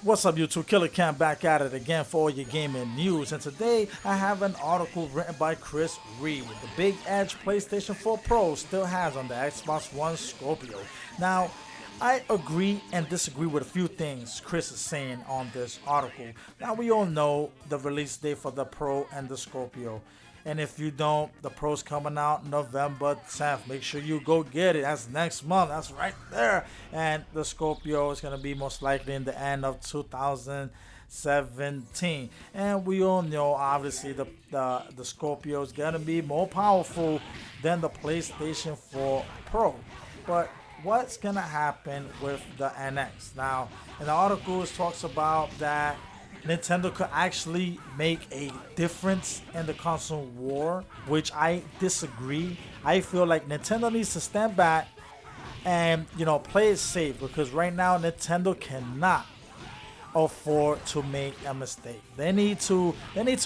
What's up, YouTube? Killahcamp back at it again for all your gaming news. And today I have an article written by Chris Reed. The Big Edge PlayStation 4 Pro still has on the Xbox One Scorpio. Now, I agree and disagree with a few things Chris is saying on this article. Now, we all know the release date for the Pro and the Scorpio. And if you don't, the Pro's coming out November 10th. Make sure you go get it. That's next month. That's right there. And the Scorpio is going to be most likely in the end of 2017. And we all know, obviously, the Scorpio is going to be more powerful than the PlayStation 4 Pro. But what's going to happen with the NX? Now, in the article, it talks about that Nintendo could actually make a difference in the console war, which I disagree. I feel like Nintendo needs to stand back and, play it safe, because right now Nintendo cannot afford to make a mistake. They need to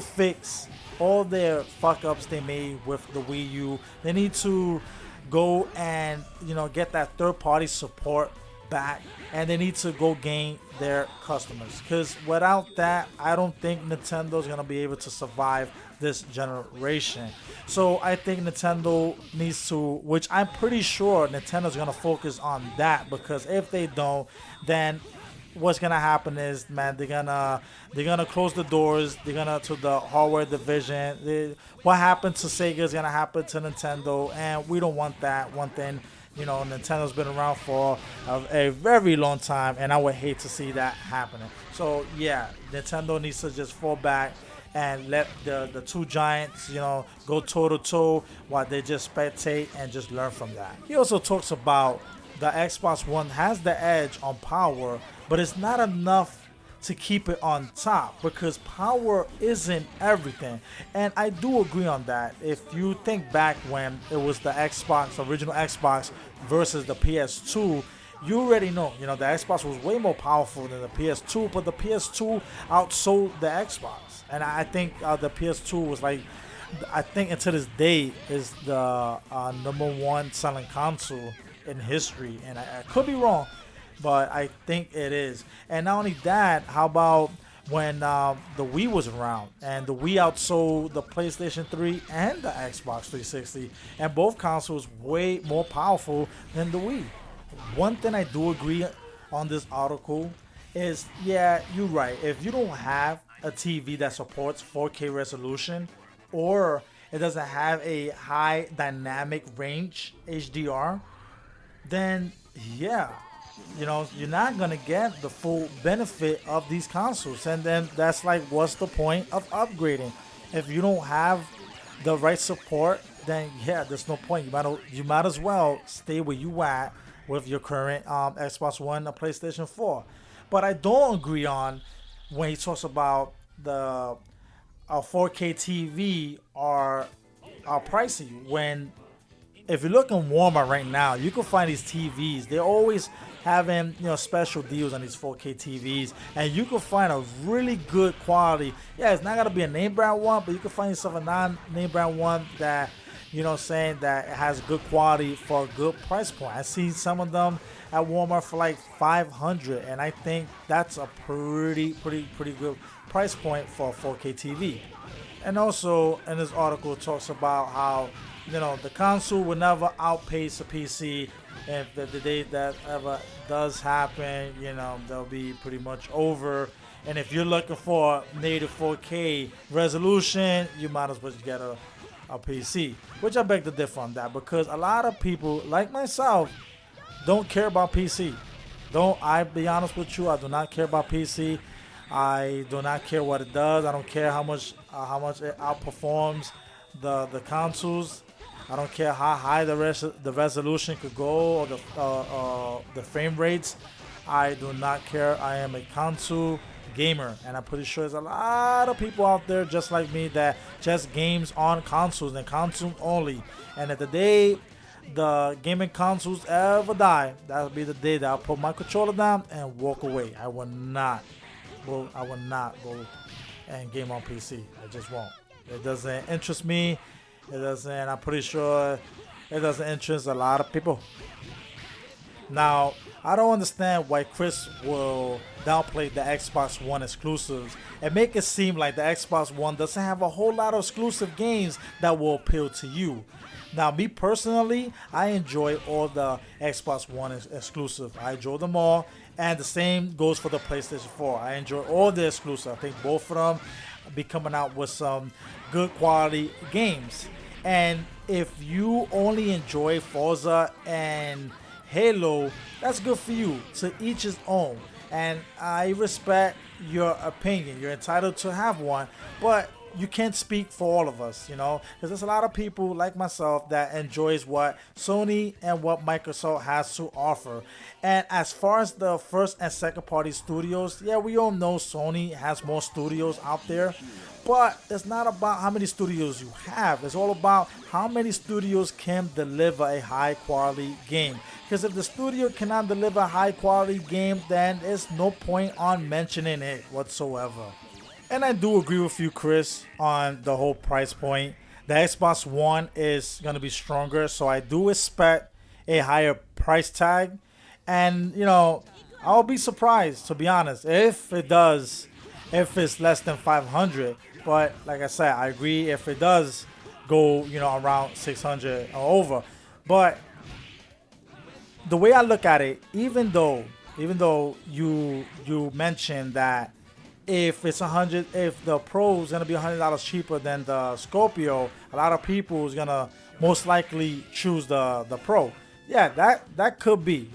fix all their fuck ups they made with the Wii U. They need to go and get that third party support back, and they need to go gain their customers, because without that, I don't think Nintendo's gonna be able to survive this generation. So I think Nintendo needs to, which I'm pretty sure Nintendo's gonna focus on that, because if they don't, then what's gonna happen is, man, they're gonna close the doors. They're gonna to the hardware division. What happened to Sega is gonna happen to Nintendo, and we don't want that. One thing, Nintendo's been around for a very long time, and I would hate to see that happening. So yeah, Nintendo needs to just fall back and let the two giants, go toe to toe, while they just spectate and just learn from that. He also talks about the Xbox One has the edge on power, but it's not enough to keep it on top, because power isn't everything. And I do agree on that. If you think back when it was the original Xbox versus the PS2, you already know, the Xbox was way more powerful than the PS2, but the PS2 outsold the Xbox. And I think the PS2 was I think until this day is the number one selling console in history. And I could be wrong, but I think it is. And not only that, how about when the Wii was around, and the Wii outsold the PlayStation 3 and the Xbox 360, and both consoles way more powerful than the Wii. One thing I do agree on this article is, yeah, you're right. If you don't have a TV that supports 4K resolution, or it doesn't have a high dynamic range HDR, then yeah, you're not gonna get the full benefit of these consoles. And then that's like, what's the point of upgrading if you don't have the right support? Then yeah, there's no point. You might as well stay where you at with your current Xbox One or PlayStation 4. But I don't agree on when he talks about the 4K TV are pricey. When if you look in Walmart right now, you can find these TVs. They're always having special deals on these 4K TVs, and you can find a really good quality. Yeah, it's not gonna be a name brand one, but you can find yourself a non-name brand one that saying that it has good quality for a good price point. I see some of them at Walmart for like $500, and I think that's a pretty good price point for a 4K TV. And also in this article, it talks about how the console will never outpace a PC. If the day that ever does happen, they'll be pretty much over. And if you're looking for native 4K resolution, you might as well get a PC. Which I beg to differ on that, because a lot of people like myself don't care about PC. I be honest with you, I do not care about PC. I do not care what it does. I don't care how much it outperforms the consoles. I don't care how high the resolution could go, or the frame rates. I do not care. I am a console gamer, and I'm pretty sure there's a lot of people out there just like me that just games on consoles and console only. And at the day the gaming consoles ever die, that'll be the day that I'll put my controller down and walk away. I will not go and game on PC. I just won't. It doesn't interest me. It doesn't. I'm pretty sure it doesn't interest a lot of people. Now, I don't understand why Chris will downplay the Xbox One exclusives and make it seem like the Xbox One doesn't have a whole lot of exclusive games that will appeal to you. Now, me personally, I enjoy all the Xbox One exclusive. I enjoy them all, and the same goes for the PlayStation 4. I enjoy all the exclusive. I think both of them be coming out with some good quality games. And if you only enjoy Forza and Halo, that's good for you. To each his own. And I respect your opinion. You're entitled to have one, but you can't speak for all of us, because there's a lot of people like myself that enjoys what Sony and what Microsoft has to offer. And as far as the first and second party studios, yeah, we all know Sony has more studios out there, but it's not about how many studios you have. It's all about how many studios can deliver a high quality game. Because if the studio cannot deliver a high quality game, then there's no point on mentioning it whatsoever. And I do agree with you, Chris, on the whole price point. The Xbox One is going to be stronger, so I do expect a higher price tag. And, I'll be surprised, to be honest, if it's less than 500. But like I said, I agree if it does go, around 600 or over. But the way I look at it, even though you mentioned that if it's if the Pro is gonna be $100 cheaper than the Scorpio, a lot of people is gonna most likely choose the Pro. Yeah, that could be,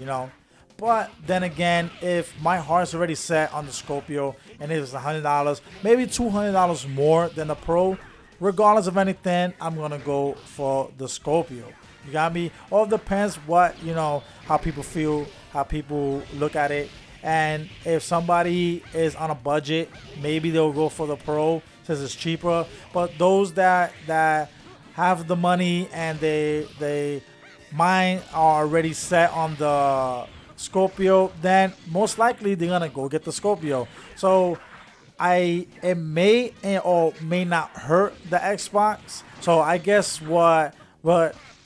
But then again, if my heart's already set on the Scorpio and it's $100, maybe $200 more than the Pro, regardless of anything, I'm gonna go for the Scorpio. You got me? All depends what how people feel, how people look at it. And if somebody is on a budget, maybe they'll go for the Pro since it's cheaper. But those that have the money and they mind are already set on the Scorpio, then most likely they're gonna go get the Scorpio. So it may or may not hurt the Xbox. So I guess what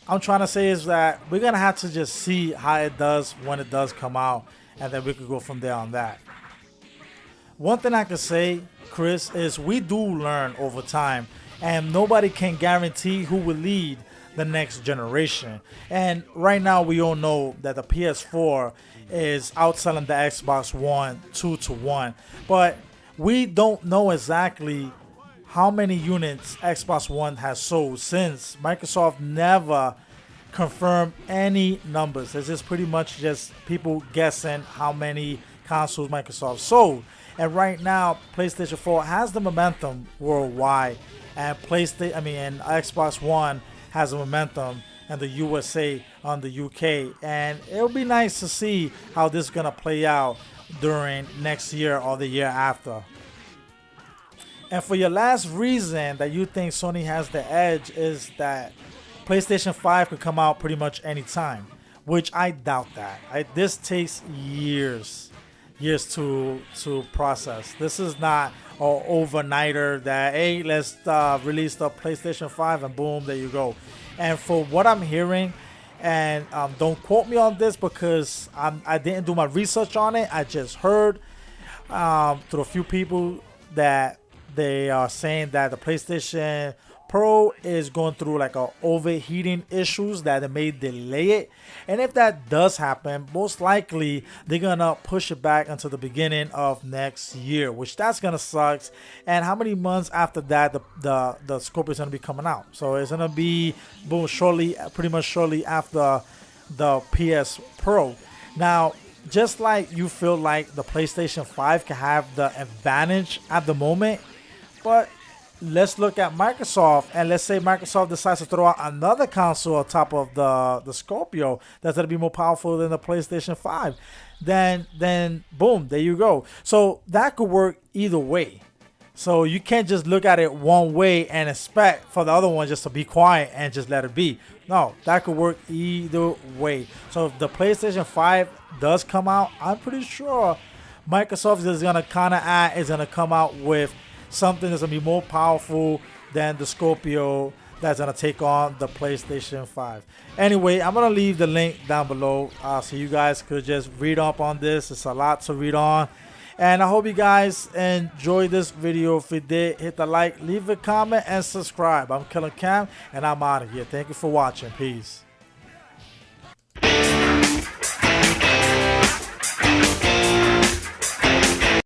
I'm trying to say is that we're gonna have to just see how it does when it does come out. And then we could go from there on that. One thing I can say, Chris, is we do learn over time. And nobody can guarantee who will lead the next generation. And right now we all know that the PS4 is outselling the Xbox One 2-1. But we don't know exactly how many units Xbox One has sold since Microsoft never confirm any numbers. It's just pretty much just people guessing how many consoles Microsoft sold. And right now, PlayStation 4 has the momentum worldwide, and and Xbox One has the momentum in the USA on the UK. And it'll be nice to see how this is gonna play out during next year or the year after. And for your last reason that you think Sony has the edge is that PlayStation 5 could come out pretty much any time, which I doubt that. This takes years to process. This is not an overnighter that, hey, let's release the PlayStation 5 and boom, there you go. And for what I'm hearing, and don't quote me on this because I didn't do my research on it. I just heard through a few people that they are saying that the PlayStation Pro is going through like a overheating issues that it may delay it. And if that does happen, most likely they're gonna push it back until the beginning of next year, which that's gonna suck. And how many months after that the Scorpio is gonna be coming out? So it's gonna be pretty much shortly after the PS Pro. Now, just like you feel like the PlayStation 5 can have the advantage at the moment, but let's look at Microsoft, and let's say Microsoft decides to throw out another console on top of the Scorpio that's going to be more powerful than the PlayStation 5. Then boom, there you go. So that could work either way. So you can't just look at it one way and expect for the other one just to be quiet and just let it be. No, that could work either way. So if the PlayStation 5 does come out, I'm pretty sure Microsoft is going to come out with something that's going to be more powerful than the Scorpio that's gonna take on the PlayStation 5. Anyway, I'm gonna leave the link down below so you guys could just read up on this. It's a lot to read on. And I hope you guys enjoyed this video. If you did, hit the like, leave a comment, and subscribe. I'm Killahcamp, and I'm out of here. Thank you for watching. Peace.